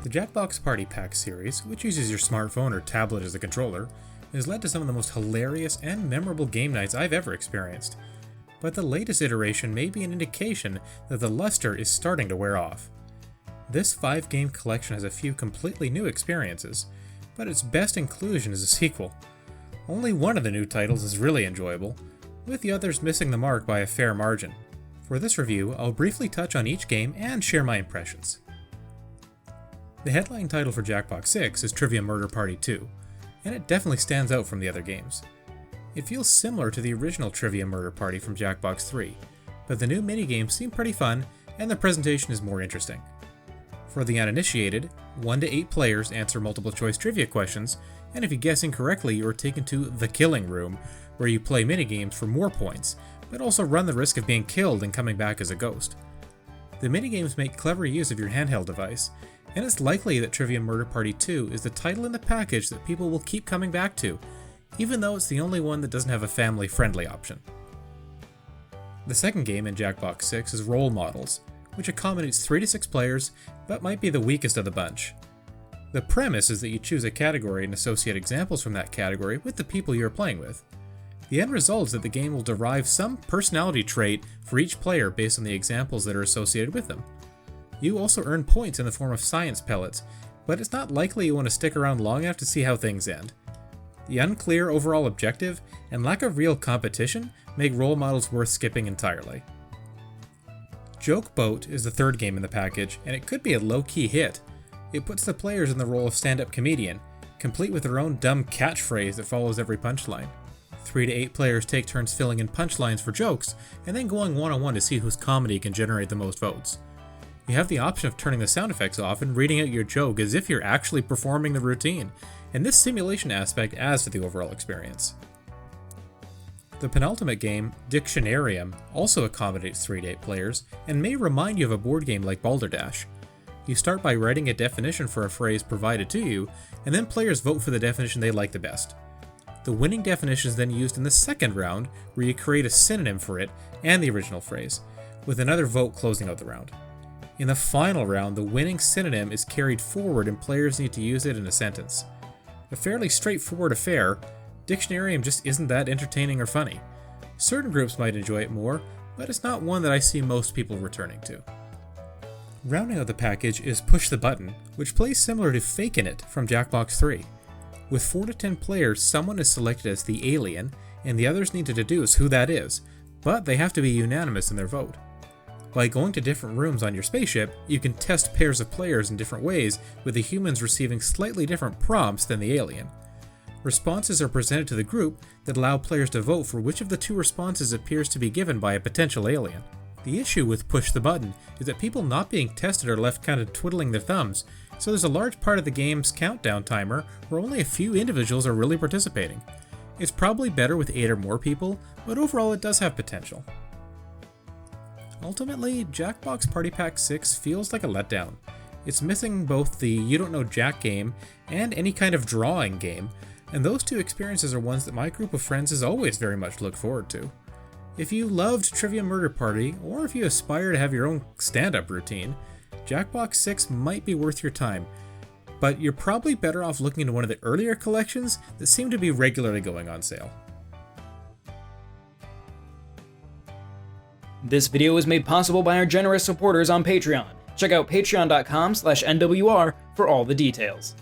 The Jackbox Party Pack series, which uses your smartphone or tablet as a controller, has led to some of the most hilarious and memorable game nights I've ever experienced. But the latest iteration may be an indication that the luster is starting to wear off. This 5-game collection has a few completely new experiences, but its best inclusion is a sequel. Only one of the new titles is really enjoyable, with the others missing the mark by a fair margin. For this review, I'll briefly touch on each game and share my impressions. The headline title for Jackbox 6 is Trivia Murder Party 2, and it definitely stands out from the other games. It feels similar to the original Trivia Murder Party from Jackbox 3, but the new minigames seem pretty fun and the presentation is more interesting. For the uninitiated, 1 to 8 players answer multiple choice trivia questions, and if you guess incorrectly, you are taken to the Killing Room, where you play minigames for more points, but also run the risk of being killed and coming back as a ghost. The minigames make clever use of your handheld device, and it's likely that Trivia Murder Party 2 is the title in the package that people will keep coming back to, even though it's the only one that doesn't have a family-friendly option. The second game in Jackbox 6 is Role Models, which accommodates 3 to 6 players, but might be the weakest of the bunch. The premise is that you choose a category and associate examples from that category with the people you are playing with. The end result is that the game will derive some personality trait for each player based on the examples that are associated with them. You also earn points in the form of science pellets, but it's not likely you want to stick around long enough to see how things end. The unclear overall objective and lack of real competition make Role Models worth skipping entirely. Joke Boat is the third game in the package, and it could be a low-key hit. It puts the players in the role of stand-up comedian, complete with their own dumb catchphrase that follows every punchline. 3 to 8 players take turns filling in punchlines for jokes, and then going one-on-one to see whose comedy can generate the most votes. You have the option of turning the sound effects off and reading out your joke as if you're actually performing the routine, and this simulation aspect adds to the overall experience. The penultimate game, Dictionarium, also accommodates 3 to 8 players, and may remind you of a board game like Balderdash. You start by writing a definition for a phrase provided to you, and then players vote for the definition they like the best. The winning definition is then used in the second round, where you create a synonym for it and the original phrase, with another vote closing out the round. In the final round, the winning synonym is carried forward and players need to use it in a sentence. A fairly straightforward affair, Dictionarium just isn't that entertaining or funny. Certain groups might enjoy it more, but it's not one that I see most people returning to. Rounding out the package is Push the Button, which plays similar to Fakin' It from Jackbox 3. With 4 to 10 players, someone is selected as the alien, and the others need to deduce who that is, but they have to be unanimous in their vote. By going to different rooms on your spaceship, you can test pairs of players in different ways, with the humans receiving slightly different prompts than the alien. Responses are presented to the group that allow players to vote for which of the 2 responses appears to be given by a potential alien. The issue with Push the Button is that people not being tested are left kind of twiddling their thumbs, so there's a large part of the game's countdown timer where only a few individuals are really participating. It's probably better with 8 or more people, but overall it does have potential. Ultimately, Jackbox Party Pack 6 feels like a letdown. It's missing both the You Don't Know Jack game and any kind of drawing game, and those 2 experiences are ones that my group of friends has always very much looked forward to. If you loved Trivia Murder Party, or if you aspire to have your own stand-up routine, Jackbox 6 might be worth your time, but you're probably better off looking into one of the earlier collections that seem to be regularly going on sale. This video was made possible by our generous supporters on Patreon. Check out patreon.com/NWR for all the details.